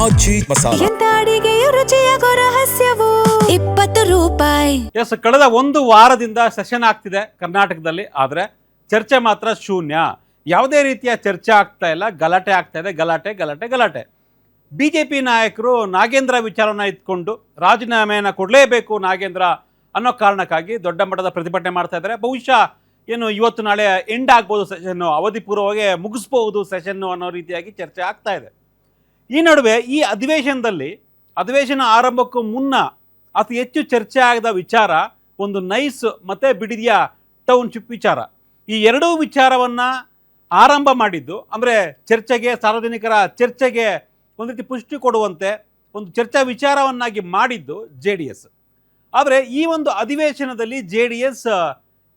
ಆಜಿ ಮಸಾಲ. ಎಂತ ಅಡಿಗೆಯ ರುಚಿಯಾಗೋ ರಹಸ್ಯವು 20 ರೂಪಾಯಿ. ಎಸ್, ಕಳೆದ ಒಂದು ವಾರದಿಂದ ಸೆಷನ್ ಆಗ್ತಿದೆ ಕರ್ನಾಟಕದಲ್ಲಿ. ಆದರೆ ಚರ್ಚೆ ಮಾತ್ರ ಶೂನ್ಯ. ಯಾವುದೇ ರೀತಿಯ ಚರ್ಚೆ ಆಗ್ತಾ ಇಲ್ಲ. ಗಲಾಟೆ ಆಗ್ತಾ ಇದೆ. ಗಲಾಟೆ ಗಲಾಟೆ ಗಲಾಟೆ. ಬಿ ಜೆ ಪಿ ನಾಯಕರು ನಾಗೇಂದ್ರ ವಿಚಾರವನ್ನು ಇಟ್ಕೊಂಡು ರಾಜೀನಾಮೆಯನ್ನು ಕೊಡಲೇಬೇಕು ನಾಗೇಂದ್ರ ಅನ್ನೋ ಕಾರಣಕ್ಕಾಗಿ ದೊಡ್ಡ ಮಟ್ಟದ ಪ್ರತಿಭಟನೆ ಮಾಡ್ತಾ ಇದ್ದಾರೆ. ಬಹುಶಃ ಏನು ಇವತ್ತು ನಾಳೆ ಎಂಡ್ ಆಗ್ಬೋದು ಸೆಷನ್ನು, ಅವಧಿ ಪೂರ್ವವಾಗಿ ಮುಗಿಸ್ಬೋದು ಸೆಷನ್ನು ಅನ್ನೋ ರೀತಿಯಾಗಿ ಚರ್ಚೆ ಆಗ್ತಾ ಇದೆ. ಈ ನಡುವೆ ಈ ಅಧಿವೇಶನ ಆರಂಭಕ್ಕೂ ಮುನ್ನ ಅತಿ ಹೆಚ್ಚು ಚರ್ಚೆ ಆಗದ ವಿಚಾರ ಒಂದು ನೈಸ್ ಮತ್ತು ಬಿಡದಿಯ ಟೌನ್ಶಿಪ್ ವಿಚಾರ. ಈ ಎರಡೂ ವಿಚಾರವನ್ನು ಆರಂಭ ಮಾಡಿದ್ದು ಅಂದರೆ ಚರ್ಚೆಗೆ, ಸಾರ್ವಜನಿಕರ ಚರ್ಚೆಗೆ ಒಂದು ರೀತಿ ಪುಷ್ಟಿ ಕೊಡುವಂತೆ ಒಂದು ಚರ್ಚಾ ವಿಚಾರವನ್ನಾಗಿ ಮಾಡಿದ್ದು JDS. ಆದರೆ ಈ ಒಂದು ಅಧಿವೇಶನದಲ್ಲಿ JDS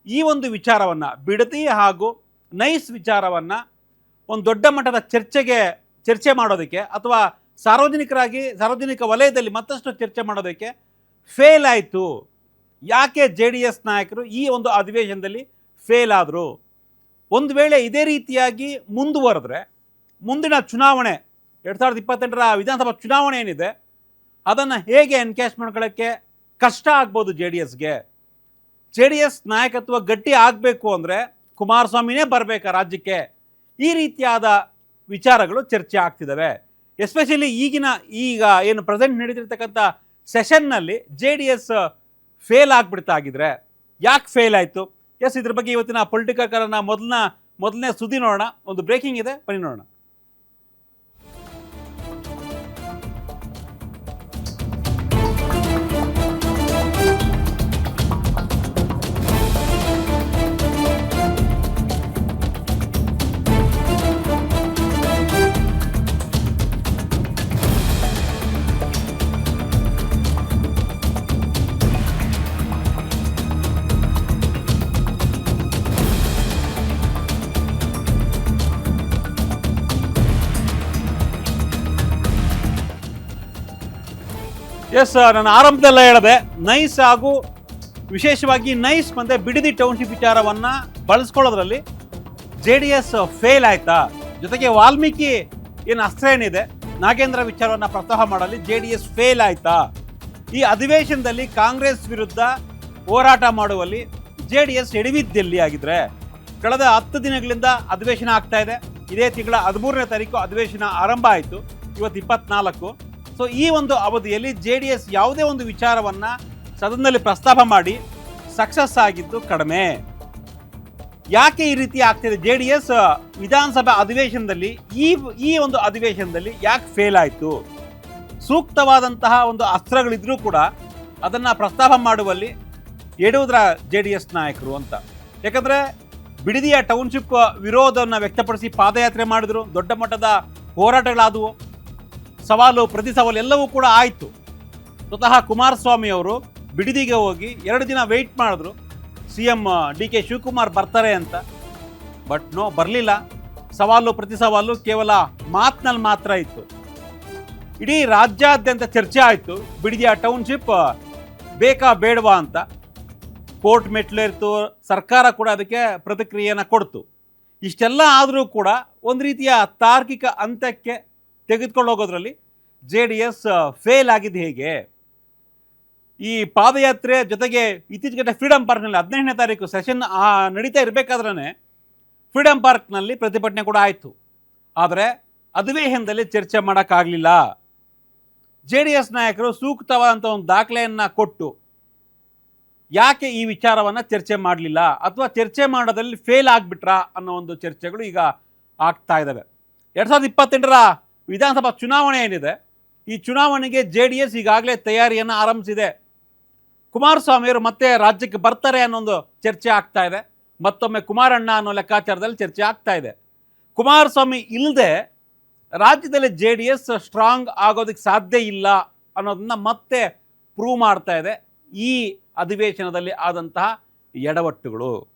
ಈ ಒಂದು ವಿಚಾರವನ್ನು, ಬಿಡದಿ ಹಾಗೂ ನೈಸ್ ವಿಚಾರವನ್ನು ಒಂದು ದೊಡ್ಡ ಮಟ್ಟದ ಚರ್ಚೆ ಮಾಡೋದಕ್ಕೆ ಅಥವಾ ಸಾರ್ವಜನಿಕ ವಲಯದಲ್ಲಿ ಮತ್ತಷ್ಟು ಚರ್ಚೆ ಮಾಡೋದಕ್ಕೆ ಫೇಲ್ ಆಯಿತು. ಯಾಕೆ JDS ನಾಯಕರು ಈ ಒಂದು ಅಧಿವೇಶನದಲ್ಲಿ ಫೇಲ್ ಆದರು? ಒಂದು ವೇಳೆ ಇದೇ ರೀತಿಯಾಗಿ ಮುಂದುವರೆದ್ರೆ ಮುಂದಿನ ಚುನಾವಣೆ 2028ರ ವಿಧಾನಸಭಾ ಚುನಾವಣೆ ಏನಿದೆ ಅದನ್ನು ಹೇಗೆ ಎನ್ಕ್ಯಾಶ್ ಮಾಡ್ಕೊಳ್ಳೋಕ್ಕೆ ಕಷ್ಟ ಆಗ್ಬೋದು JDS ನಾಯಕತ್ವ ಗಟ್ಟಿ ಆಗಬೇಕು ಅಂದರೆ ಕುಮಾರಸ್ವಾಮಿನೇ ಬರಬೇಕಾ ರಾಜ್ಯಕ್ಕೆ? ಈ ರೀತಿಯಾದ ವಿಚಾರಗಳು ಚರ್ಚೆ ಆಗ್ತಿದ್ದಾವೆ. ಎಸ್ಪೆಷಲಿ ಈಗ ಏನು ಪ್ರೆಸೆಂಟ್ ನಡೀತಿರ್ತಕ್ಕಂಥ ಸೆಷನ್ನಲ್ಲಿ JDS ಫೇಲ್ ಆಗಿಬಿಡ್ತಾಗಿದ್ರೆ ಯಾಕೆ ಫೇಲ್ ಆಯಿತು? ಎಸ್, ಇದ್ರ ಬಗ್ಗೆ ಇವತ್ತಿನ ಪೊಲಿಟಿಕಲ್ ಕಾರಣ ಮೊದಲನೇ ಸುದ್ದಿ ನೋಡೋಣ. ಒಂದು ಬ್ರೇಕಿಂಗ್ ಇದೆ, ಬನ್ನಿ ನೋಡೋಣ. ಎಸ್, ನಾನು ಆರಂಭದಲ್ಲ ಹೇಳಿದೆ, ನೈಸ್ ಹಾಗೂ ವಿಶೇಷವಾಗಿ ನೈಸ್ ಮತ್ತು ಬಿಡದಿ ಟೌನ್ಶಿಪ್ ವಿಚಾರವನ್ನು ಬಳಸ್ಕೊಳ್ಳೋದ್ರಲ್ಲಿ JDS ಫೇಲ್ ಆಯ್ತಾ? ಜೊತೆಗೆ ವಾಲ್ಮೀಕಿ ಏನು ಅಸ್ತ್ರ ಏನಿದೆ ನಾಗೇಂದ್ರ ವಿಚಾರವನ್ನು ಪ್ರಸ್ತಾಪ ಮಾಡಲಿ JDS ಫೇಲ್ ಆಯ್ತಾ? ಈ ಅಧಿವೇಶನದಲ್ಲಿ ಕಾಂಗ್ರೆಸ್ ವಿರುದ್ಧ ಹೋರಾಟ ಮಾಡುವಲ್ಲಿ JDS ಎಡವಿದ್ದಲ್ಲಿ ಆಗಿದ್ರೆ ಕಳೆದ 10 ದಿನಗಳಿಂದ ಅಧಿವೇಶನ ಆಗ್ತಾ ಇದೆ. ಇದೇ ತಿಂಗಳ 13ನೇ ತಾರೀಕು ಅಧಿವೇಶನ ಆರಂಭ ಆಯಿತು. ಇವತ್ತು 24. ಸೊ ಈ ಒಂದು ಅವಧಿಯಲ್ಲಿ JDS ಯಾವುದೇ ಒಂದು ವಿಚಾರವನ್ನು ಸದನದಲ್ಲಿ ಪ್ರಸ್ತಾಪ ಮಾಡಿ ಸಕ್ಸಸ್ ಆಗಿದ್ದು ಕಡಿಮೆ. ಯಾಕೆ ಈ ರೀತಿ ಆಗ್ತಿದೆ? JDS ವಿಧಾನಸಭಾ ಅಧಿವೇಶನದಲ್ಲಿ ಈ ಒಂದು ಅಧಿವೇಶನದಲ್ಲಿ ಯಾಕೆ ಫೇಲ್ ಆಯಿತು? ಸೂಕ್ತವಾದಂತಹ ಒಂದು ಅಸ್ತ್ರಗಳಿದ್ರೂ ಕೂಡ ಅದನ್ನು ಪ್ರಸ್ತಾಪ ಮಾಡುವಲ್ಲಿ ಎಡುವುದರ JDS ನಾಯಕರು ಅಂತ. ಯಾಕಂದರೆ ಬಿಡದಿಯ ಟೌನ್ಶಿಪ್ ವಿರೋಧವನ್ನು ವ್ಯಕ್ತಪಡಿಸಿ ಪಾದಯಾತ್ರೆ ಮಾಡಿದ್ರು, ದೊಡ್ಡ ಮಟ್ಟದ ಹೋರಾಟಗಳಾದವು, ಸವಾಲು ಪ್ರತಿ ಸವಾಲು ಎಲ್ಲವೂ ಕೂಡ ಆಯಿತು. ಸ್ವತಃ ಕುಮಾರಸ್ವಾಮಿ ಅವರು ಬಿಡದಿಗೆ ಹೋಗಿ 2 ದಿನ ವೆಯ್ಟ್ ಮಾಡಿದ್ರು, CM DK ಶಿವಕುಮಾರ್ ಬರ್ತಾರೆ ಅಂತ. ಬಟ್ ಬರಲಿಲ್ಲ. ಸವಾಲು ಪ್ರತಿ ಸವಾಲು ಕೇವಲ ಮಾತಿನಲ್ಲಿ ಮಾತ್ರ ಇತ್ತು. ಇಡೀ ರಾಜ್ಯಾದ್ಯಂತ ಚರ್ಚೆ ಆಯಿತು, ಬಿಡದಿಯ ಟೌನ್ಶಿಪ್ ಬೇಕಾ ಬೇಡವಾ ಅಂತ. ಕೋರ್ಟ್ ಮೆಟ್ಲೇರಿತು, ಸರ್ಕಾರ ಕೂಡ ಅದಕ್ಕೆ ಪ್ರತಿಕ್ರಿಯೆಯನ್ನು ಕೊಡ್ತು. ಇಷ್ಟೆಲ್ಲ ಆದರೂ ಕೂಡ ಒಂದು ರೀತಿಯ ತಾರ್ಕಿಕ ಅಂತ್ಯಕ್ಕೆ ತೆಗೆದುಕೊಂಡು ಹೋಗೋದ್ರಲ್ಲಿ JDS ಫೇಲ್ ಆಗಿದ್ದು ಹೇಗೆ? ಈ ಪಾದಯಾತ್ರೆ ಜೊತೆಗೆ ಇತ್ತೀಚೆಗೆ ಫ್ರೀಡಮ್ ಪಾರ್ಕ್ನಲ್ಲಿ 15ನೇ ತಾರೀಕು ಸೆಷನ್ ನಡೀತಾ ಇರಬೇಕಾದ್ರೆ ಫ್ರೀಡಮ್ ಪಾರ್ಕ್ನಲ್ಲಿ ಪ್ರತಿಭಟನೆ ಕೂಡ ಆಯಿತು. ಆದರೆ ಅಧಿವೇಶನದಲ್ಲಿ ಚರ್ಚೆ ಮಾಡೋಕ್ಕಾಗಲಿಲ್ಲ. JDS ನಾಯಕರು ಸೂಕ್ತವಾದಂಥ ಒಂದು ದಾಖಲೆಯನ್ನು ಕೊಟ್ಟು ಯಾಕೆ ಈ ವಿಚಾರವನ್ನು ಚರ್ಚೆ ಮಾಡಲಿಲ್ಲ ಅಥವಾ ಚರ್ಚೆ ಮಾಡೋದ್ರಲ್ಲಿ ಫೇಲ್ ಆಗಿಬಿಟ್ರಾ ಅನ್ನೋ ಒಂದು ಚರ್ಚೆಗಳು ಈಗ ಆಗ್ತಾ ಇದ್ದಾವೆ. 2028ರ ವಿಧಾನಸಭಾ ಚುನಾವಣೆ ಏನಿದೆ, ಈ ಚುನಾವಣೆಗೆ JDS ಈಗಾಗಲೇ ತಯಾರಿಯನ್ನು ಆರಂಭಿಸಿದೆ. ಕುಮಾರಸ್ವಾಮಿಯವರು ಮತ್ತೆ ರಾಜ್ಯಕ್ಕೆ ಬರ್ತಾರೆ ಅನ್ನೋ ಒಂದು ಚರ್ಚೆ ಆಗ್ತಾ ಇದೆ. ಮತ್ತೊಮ್ಮೆ ಕುಮಾರಣ್ಣ ಅನ್ನೋ ಲೆಕ್ಕಾಚಾರದಲ್ಲಿ ಚರ್ಚೆ ಆಗ್ತಾ ಇದೆ. ಕುಮಾರಸ್ವಾಮಿ ಇಲ್ಲದೆ ರಾಜ್ಯದಲ್ಲಿ JDS ಸ್ಟ್ರಾಂಗ್ ಆಗೋದಕ್ಕೆ ಸಾಧ್ಯ ಇಲ್ಲ ಅನ್ನೋದನ್ನ ಮತ್ತೆ ಪ್ರೂವ್ ಮಾಡ್ತಾ ಇದೆ ಈ ಅಧಿವೇಶನದಲ್ಲಿ ಆದಂತಹ ಎಡವಟ್ಟುಗಳು.